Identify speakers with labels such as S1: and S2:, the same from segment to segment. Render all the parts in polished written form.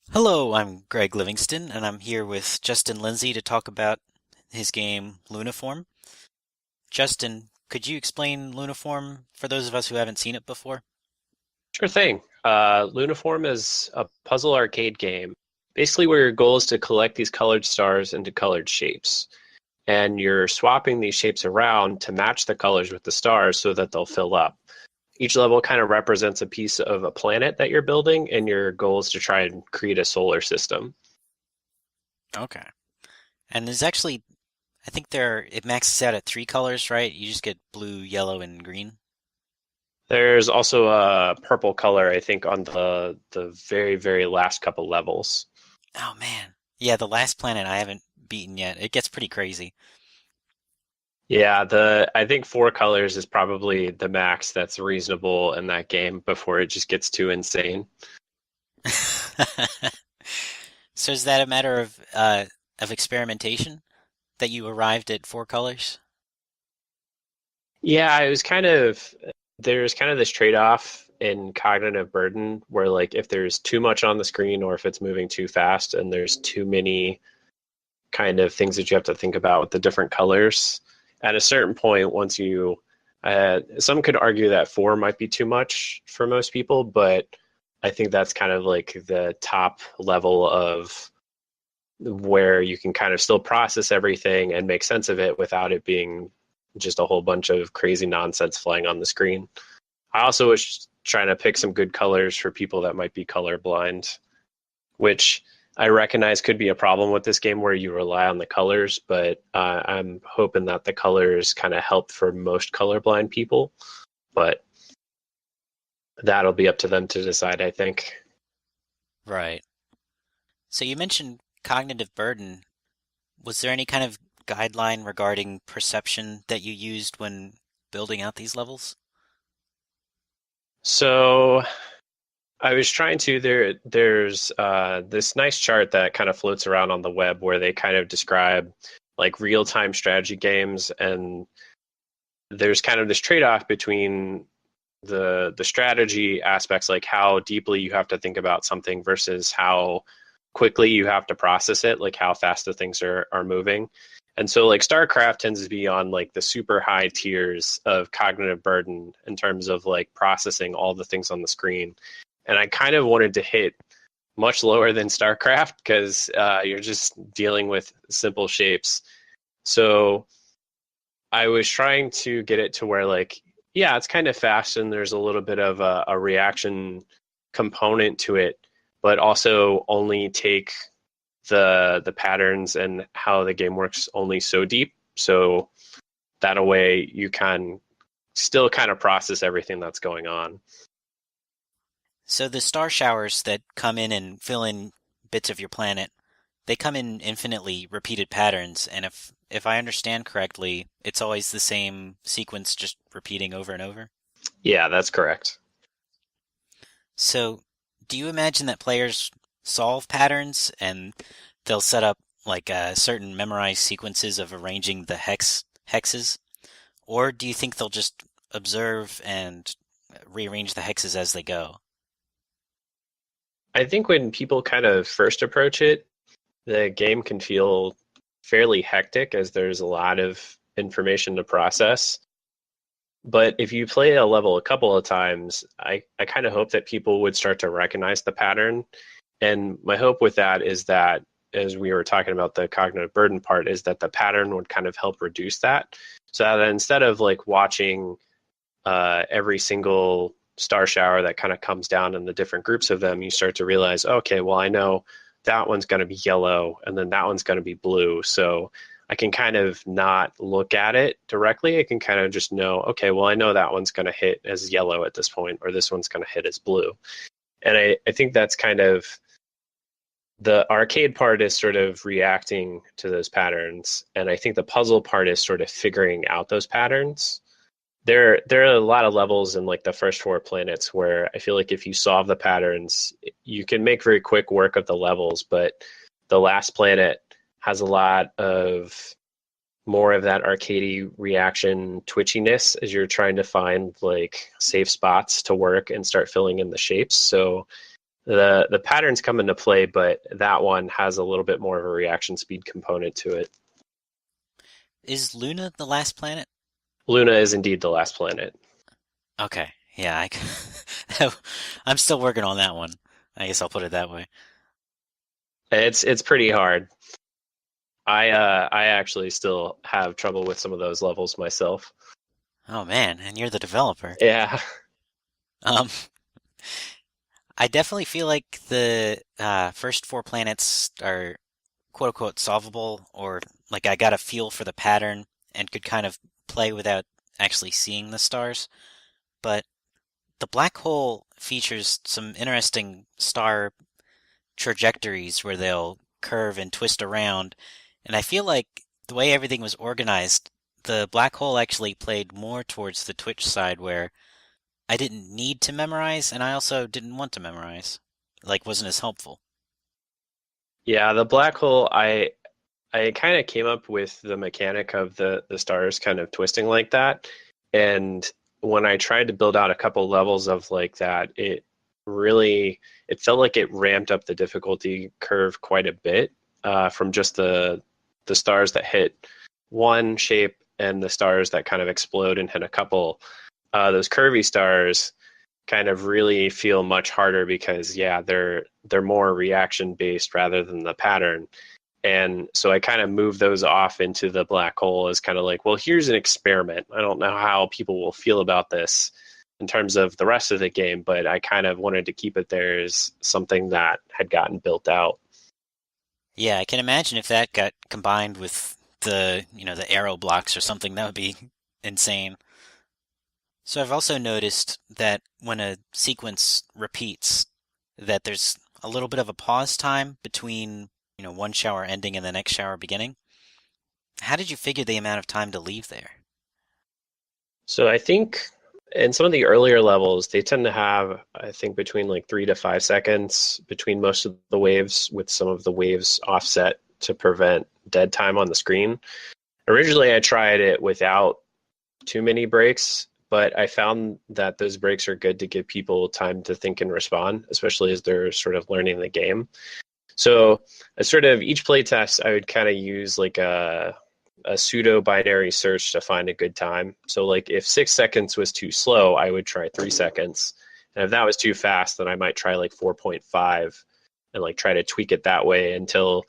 S1: Hello, I'm Greg Livingston, and I'm here with Justin Lindsey to talk about his game Lunaform. Justin, could you explain Lunaform for those of us who haven't seen it before?
S2: Sure thing. Lunaform is a puzzle arcade game, basically where your goal is to collect these colored stars into colored shapes. And you're swapping these shapes around to match the colors with the stars so that they'll fill up. Each level kind of represents a piece of a planet that you're building, and your goal is to try and create a solar system.
S1: Okay. And there's actually, I think it maxes out at three colors, right? You just get blue, yellow, and green.
S2: There's also a purple color, I think, on the very, very last couple levels.
S1: Oh man. Yeah, the last planet I haven't beaten yet. It gets pretty crazy.
S2: Yeah, the I think four colors is probably the max that's reasonable in that game before it just gets too insane.
S1: So is that a matter of experimentation that you arrived at four colors?
S2: Yeah, it was kind of there's kind of this trade-off in cognitive burden where like if there's too much on the screen or if it's moving too fast and there's too many kind of things that you have to think about with the different colors. At a certain point, once you some could argue that four might be too much for most people, but I think that's kind of like the top level of where you can kind of still process everything and make sense of it without it being just a whole bunch of crazy nonsense flying on the screen. I also was trying to pick some good colors for people that might be colorblind, which I recognize could be a problem with this game where you rely on the colors, but I'm hoping that the colors kind of help for most colorblind people. But that'll be up to them to decide, I think.
S1: Right. So you mentioned cognitive burden. Was there any kind of guideline regarding perception that you used when building out these levels?
S2: So I was trying to there's this nice chart that kind of floats around on the web where they kind of describe like real-time strategy games, and there's kind of this trade-off between the strategy aspects, like how deeply you have to think about something versus how quickly you have to process it, like how fast the things are moving. And so like StarCraft tends to be on like the super high tiers of cognitive burden in terms of like processing all the things on the screen. And I kind of wanted to hit much lower than StarCraft because you're just dealing with simple shapes. So I was trying to get it to where like, yeah, it's kind of fast and there's a little bit of a reaction component to it, but also only take the patterns and how the game works only so deep. So that a way you can still kind of process everything that's going on.
S1: So the star showers that come in and fill in bits of your planet, they come in infinitely repeated patterns, and if I understand correctly, it's always the same sequence just repeating over and over.
S2: Yeah, that's correct.
S1: So do you imagine that players solve patterns and they'll set up like certain memorized sequences of arranging the hexes? Or do you think they'll just observe and rearrange the hexes as they go?
S2: I think when people kind of first approach it, the game can feel fairly hectic as there's a lot of information to process. But if you play a level a couple of times, I kind of hope that people would start to recognize the pattern. And my hope with that is that, as we were talking about the cognitive burden part, is that the pattern would kind of help reduce that. So that instead of like watching every single star shower that kind of comes down in the different groups of them, you start to realize, okay, well, I know that one's going to be yellow and then that one's going to be blue. So I can kind of not look at it directly. I can kind of just know, okay, well, I know that one's going to hit as yellow at this point, or this one's going to hit as blue. And I think that's kind of the arcade part is sort of reacting to those patterns. And I think the puzzle part is sort of figuring out those patterns. There are a lot of levels in like the first four planets where I feel like if you solve the patterns, you can make very quick work of the levels, but the last planet has a lot of more of that arcadey reaction twitchiness as you're trying to find like safe spots to work and start filling in the shapes. So The patterns come into play, but that one has a little bit more of a reaction speed component to it.
S1: Is Luna the last planet?
S2: Luna is indeed the last planet.
S1: Okay, yeah, I'm still working on that one. I guess I'll put it that way.
S2: It's pretty hard. I actually still have trouble with some of those levels myself.
S1: Oh man, and you're the developer.
S2: Yeah.
S1: Um, I definitely feel like the first four planets are quote unquote solvable, or like I got a feel for the pattern and could kind of play without actually seeing the stars. But the black hole features some interesting star trajectories where they'll curve and twist around. And I feel like the way everything was organized, the black hole actually played more towards the Twitch side where I didn't need to memorize and I also didn't want to memorize. Like wasn't as helpful.
S2: Yeah, the black hole, I kind of came up with the mechanic of the stars kind of twisting like that. And when I tried to build out a couple levels of like that, it felt like it ramped up the difficulty curve quite a bit from just the stars that hit one shape and the stars that kind of explode and hit a couple. Those curvy stars kind of really feel much harder because yeah, they're more reaction based rather than the pattern. And so I kind of moved those off into the black hole as kind of like, well, here's an experiment. I don't know how people will feel about this in terms of the rest of the game, but I kind of wanted to keep it there as something that had gotten built out.
S1: Yeah, I can imagine if that got combined with the arrow blocks or something, that would be insane. So I've also noticed that when a sequence repeats, that there's a little bit of a pause time between, one shower ending and the next shower beginning. How did you figure the amount of time to leave there?
S2: So I think in some of the earlier levels, they tend to have, I think, between like 3 to 5 seconds between most of the waves, with some of the waves offset to prevent dead time on the screen. Originally, I tried it without too many breaks, but I found that those breaks are good to give people time to think and respond, especially as they're sort of learning the game. So, a sort of each playtest, I would kind of use like a pseudo binary search to find a good time. So, like if 6 seconds was too slow, I would try 3 seconds. And if that was too fast, then I might try like 4.5 and like try to tweak it that way until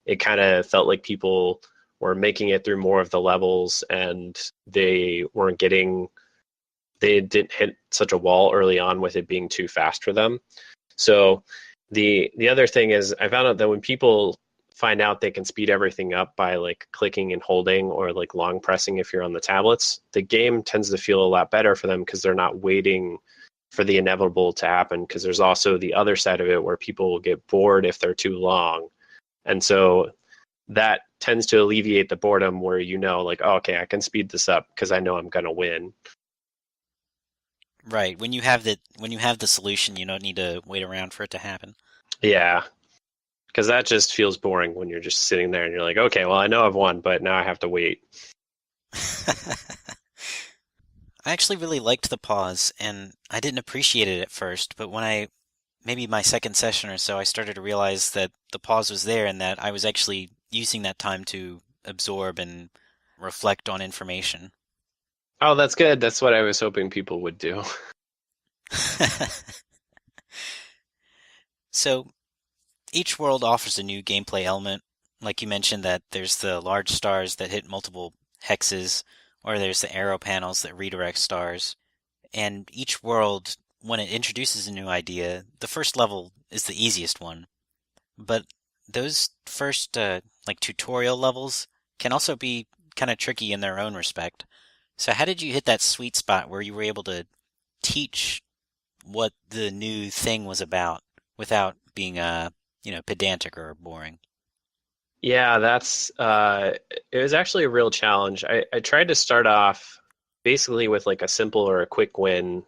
S2: it kind of felt like people were making it through more of the levels and they didn't hit such a wall early on with it being too fast for them. So the other thing is I found out that when people find out they can speed everything up by like clicking and holding or like long pressing if you're on the tablets, the game tends to feel a lot better for them because they're not waiting for the inevitable to happen, because there's also the other side of it where people will get bored if they're too long. And so that tends to alleviate the boredom where like, oh, okay, I can speed this up because I know I'm going to win.
S1: Right. When you have the solution, you don't need to wait around for it to happen.
S2: Yeah, because that just feels boring when you're just sitting there and you're like, okay, well, I know I've won, but now I have to wait.
S1: I actually really liked the pause, and I didn't appreciate it at first, but maybe my second session or so, I started to realize that the pause was there and that I was actually using that time to absorb and reflect on information.
S2: Oh, that's good. That's what I was hoping people would do.
S1: So each world offers a new gameplay element. Like you mentioned that there's the large stars that hit multiple hexes, or there's the arrow panels that redirect stars. And each world, when it introduces a new idea, the first level is the easiest one. But those first like tutorial levels can also be kind of tricky in their own respect. So how did you hit that sweet spot where you were able to teach what the new thing was about without being pedantic or boring?
S2: Yeah, it was actually a real challenge. I tried to start off basically with like a simple or a quick win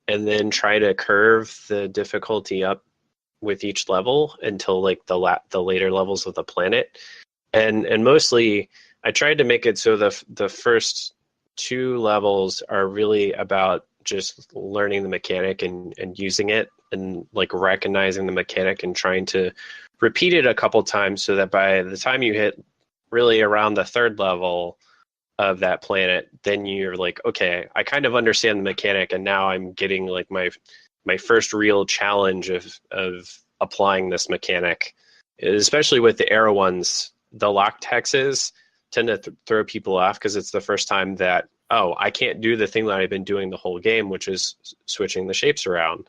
S2: and then try to curve the difficulty up with each level until like the later levels of the planet. And mostly I tried to make it so the first two levels are really about just learning the mechanic and using it and like recognizing the mechanic and trying to repeat it a couple times so that by the time you hit really around the third level of that planet, then you're like, okay, I kind of understand the mechanic, and now I'm getting like my first real challenge of applying this mechanic. Especially with the arrow ones, the locked hexes tend to throw people off because it's the first time that, oh, I can't do the thing that I've been doing the whole game, which is switching the shapes around.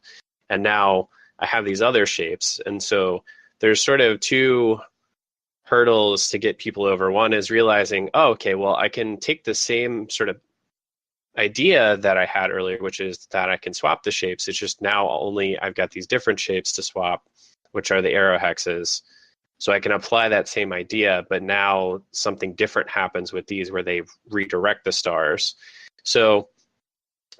S2: And now I have these other shapes. And so there's sort of two hurdles to get people over. One is realizing, oh, okay, well, I can take the same sort of idea that I had earlier, which is that I can swap the shapes. It's just now only I've got these different shapes to swap, which are the arrow hexes. So I can apply that same idea, but now something different happens with these where they redirect the stars. So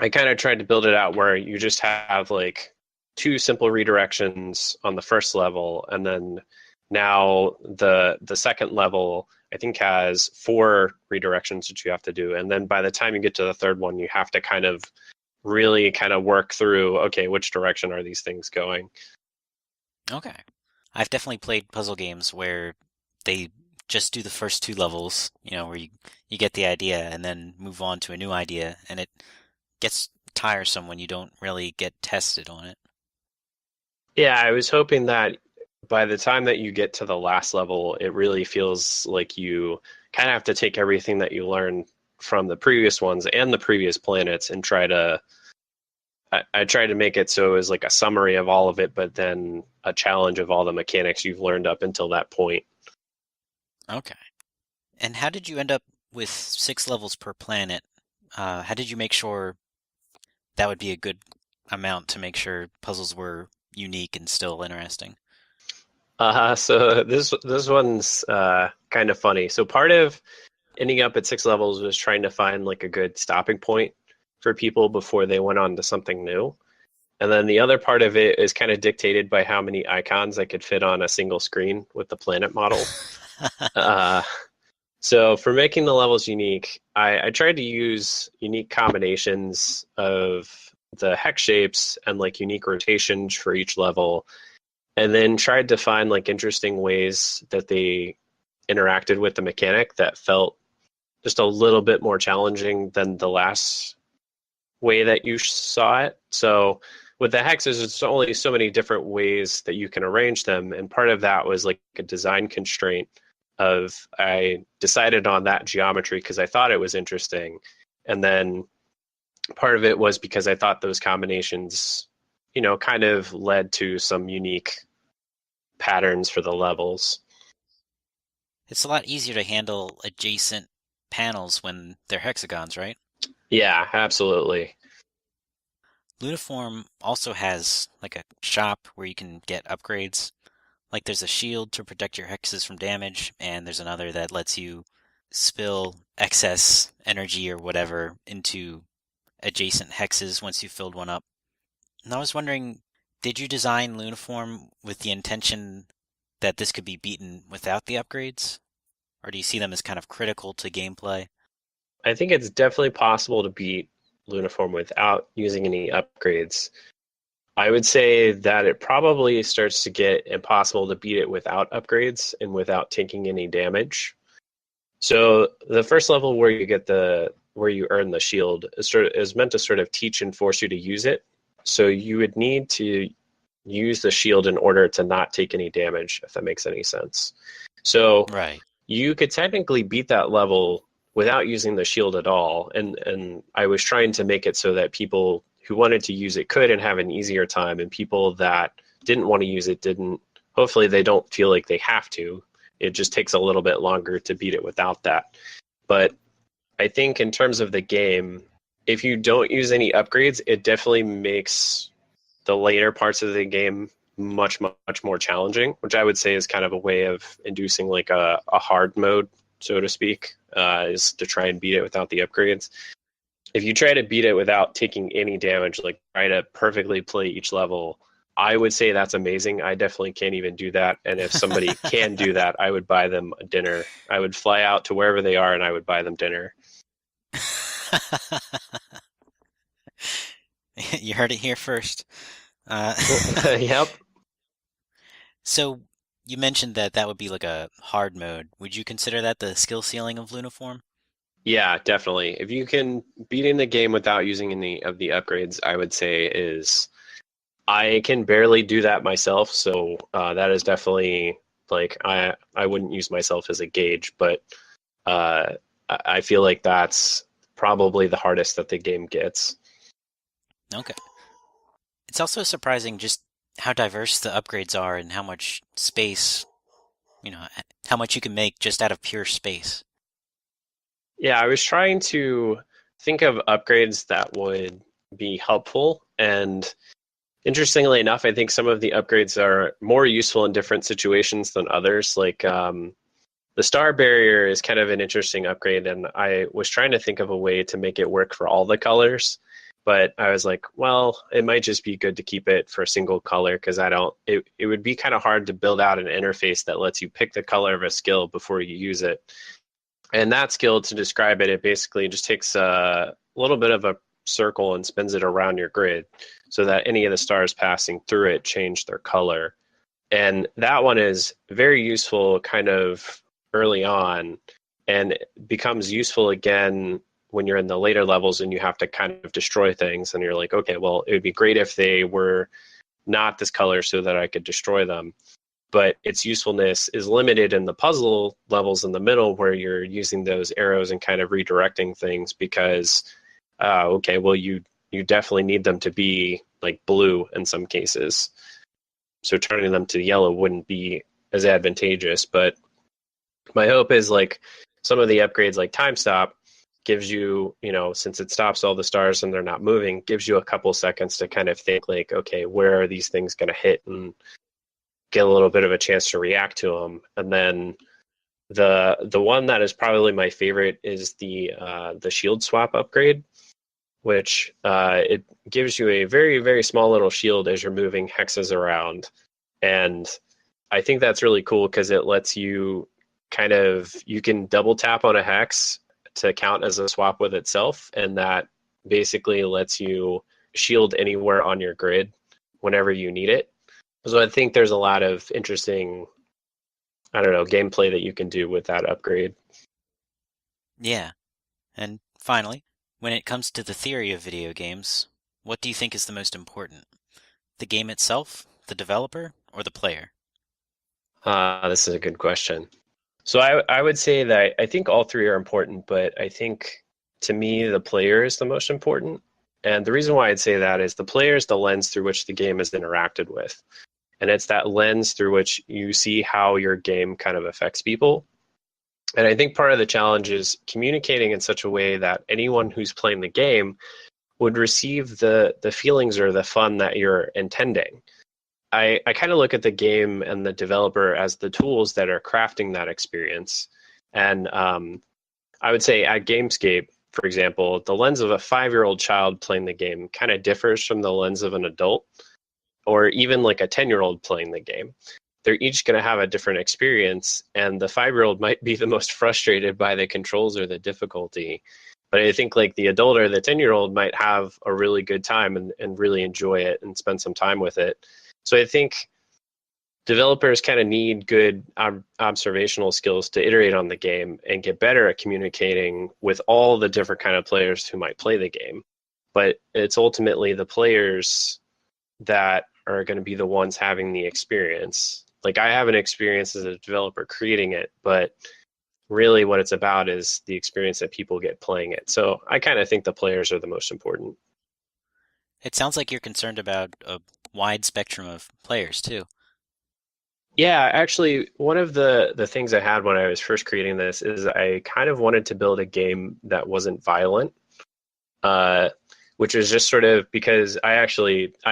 S2: I kind of tried to build it out where you just have like two simple redirections on the first level, and then now the second level I think has 4 redirections that you have to do, and then by the time you get to the third one, you have to kind of really kind of work through, okay, which direction are these things going?
S1: Okay. I've definitely played puzzle games where they just do the first 2 levels, where you get the idea and then move on to a new idea, and it gets tiresome when you don't really get tested on it.
S2: Yeah, I was hoping that by the time that you get to the last level, it really feels like you kind of have to take everything that you learned from the previous ones and the previous planets and try to I tried to make it so it was like a summary of all of it, but then a challenge of all the mechanics you've learned up until that point.
S1: Okay. And how did you end up with 6 levels per planet? How did you make sure that would be a good amount to make sure puzzles were unique and still interesting?
S2: So this one's kind of funny. So part of ending up at 6 levels was trying to find like a good stopping point for people before they went on to something new. And then the other part of it is kind of dictated by how many icons I could fit on a single screen with the planet model. Uh, so for making the levels unique, I tried to use unique combinations of the hex shapes and like unique rotations for each level, and then tried to find like interesting ways that they interacted with the mechanic that felt just a little bit more challenging than the last way that you saw it. So with the hexes, it's only so many different ways that you can arrange them, and part of that was like a design constraint of I decided on that geometry because I thought it was interesting, and then part of it was because I thought those combinations, kind of led to some unique patterns for the levels.
S1: It's a lot easier to handle adjacent panels when they're hexagons, right?
S2: Yeah, absolutely.
S1: Lunaform also has like a shop where you can get upgrades. Like there's a shield to protect your hexes from damage, and there's another that lets you spill excess energy or whatever into adjacent hexes once you've filled one up. And I was wondering, did you design Lunaform with the intention that this could be beaten without the upgrades? Or do you see them as kind of critical to gameplay?
S2: I think it's definitely possible to beat Lunaform without using any upgrades. I would say that it probably starts to get impossible to beat it without upgrades and without taking any damage. So the first level where you earn the shield is meant to sort of teach and force you to use it. So you would need to use the shield in order to not take any damage, if that makes any sense. So
S1: Right.
S2: you could technically beat that level without using the shield at all. And I was trying to make it so that people who wanted to use it could and have an easier time, and people that didn't want to use it didn't. Hopefully they don't feel like they have to. It just takes a little bit longer to beat it without that. But I think in terms of the game, if you don't use any upgrades, it definitely makes the later parts of the game much, much more challenging, which I would say is kind of a way of inducing like a hard mode, so to speak, is to try and beat it without the upgrades. If you try to beat it without taking any damage, like try to perfectly play each level, I would say that's amazing. I definitely can't even do that. And if somebody can do that, I would buy them a dinner. I would fly out to wherever they are and I would buy them dinner.
S1: You heard it here first. Uh,
S2: Yep.
S1: so you mentioned that that would be like a hard mode. Would you consider that the skill ceiling of Lunaform?
S2: Yeah, definitely. If you can beating the game without using any of the upgrades, I would say is I can barely do that myself, so that is definitely like I wouldn't use myself as a gauge, but I feel like that's probably the hardest that the game gets.
S1: Okay. It's also surprising just how diverse the upgrades are and how much space, how much you can make just out of pure space.
S2: Yeah, I was trying to think of upgrades that would be helpful, and interestingly enough, I think some of the upgrades are more useful in different situations than others. Like the star barrier is kind of an interesting upgrade, and I was trying to think of a way to make it work for all the colors, but I was like, well, it might just be good to keep it for a single color because I don't. It would be kind of hard to build out an interface that lets you pick the color of a skill before you use it. And that skill, to describe it, it basically just takes a little bit of a circle and spins it around your grid so that any of the stars passing through it change their color. And that one is very useful kind of early on and becomes useful again when you're in the later levels and you have to kind of destroy things and you're like, okay, well, it would be great if they were not this color so that I could destroy them. But its usefulness is limited in the puzzle levels in the middle where you're using those arrows and kind of redirecting things because okay, well, you definitely need them to be like blue in some cases, so turning them to yellow wouldn't be as advantageous. But my hope is like some of the upgrades like time stop gives you, since it stops all the stars and they're not moving, gives you a couple seconds to kind of think like, okay, where are these things going to hit, and get a little bit of a chance to react to them. And then the one that is probably my favorite is the shield swap upgrade, which it gives you a very, very small little shield as you're moving hexes around. And I think that's really cool because it lets you you can double tap on a hex to count as a swap with itself. And that basically lets you shield anywhere on your grid whenever you need it. So I think there's a lot of interesting, I don't know, gameplay that you can do with that upgrade.
S1: Yeah. And finally, when it comes to the theory of video games, what do you think is the most important? The game itself, the developer, or the player?
S2: This is a good question. So I would say that I think all three are important, but I think to me the player is the most important. And the reason why I'd say that is the player is the lens through which the game is interacted with. And it's that lens through which you see how your game kind of affects people. And I think part of the challenge is communicating in such a way that anyone who's playing the game would receive the feelings or the fun that you're intending. I kind of look at the game and the developer as the tools that are crafting that experience. And I would say at Gamescape, for example, the lens of a 5-year-old child playing the game kind of differs from the lens of an adult or even like a 10-year-old playing the game. They're each going to have a different experience, and the 5-year-old might be the most frustrated by the controls or the difficulty. But I think like the adult or the 10-year-old might have a really good time and really enjoy it and spend some time with it. So I think developers kind of need good observational skills to iterate on the game and get better at communicating with all the different kind of players who might play the game. But it's ultimately the players that are going to be the ones having the experience. Like I have an experience as a developer creating it, but really what it's about is the experience that people get playing it. So I kind of think the players are the most important.
S1: It sounds like you're concerned about a wide spectrum of players, too.
S2: Yeah, actually, one of the things I had when I was first creating this is I kind of wanted to build a game that wasn't violent, uh, which is just sort of because I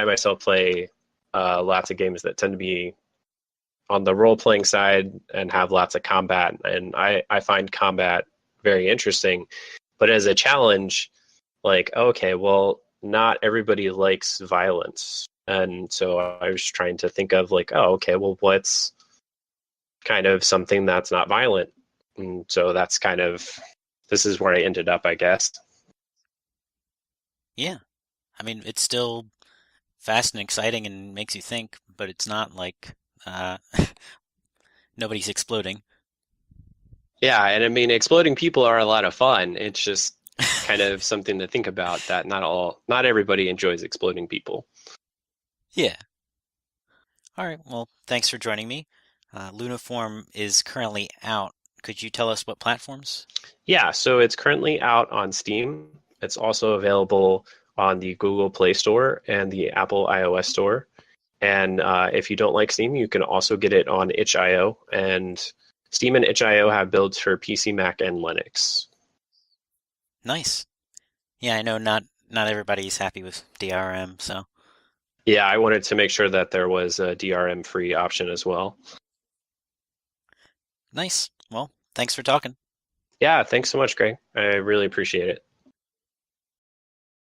S2: myself play lots of games that tend to be on the role playing side and have lots of combat, and I find combat very interesting. But as a challenge, like, okay, well, not everybody likes violence. And so I was trying to think of like, oh, okay, well, what's kind of something that's not violent? And so that's kind of, this is where I ended up, I guess.
S1: Yeah. I mean, it's still fast and exciting and makes you think, but it's not like uh, nobody's exploding.
S2: Yeah, and I mean, exploding people are a lot of fun. It's just kind of something to think about that not everybody enjoys exploding people.
S1: Yeah. All right. Well, thanks for joining me. Lunaform is currently out. Could you tell us what platforms?
S2: Yeah, so it's currently out on Steam. It's also available on the Google Play Store and the Apple iOS Store. And if you don't like Steam, you can also get it on itch.io. And Steam and itch.io have builds for PC, Mac, and Linux.
S1: Nice. Yeah, I know not everybody's happy with DRM, so
S2: Yeah, I wanted to make sure that there was a DRM free option as well.
S1: nice. Well, thanks for talking.
S2: Yeah, thanks so much, Greg. I really appreciate it.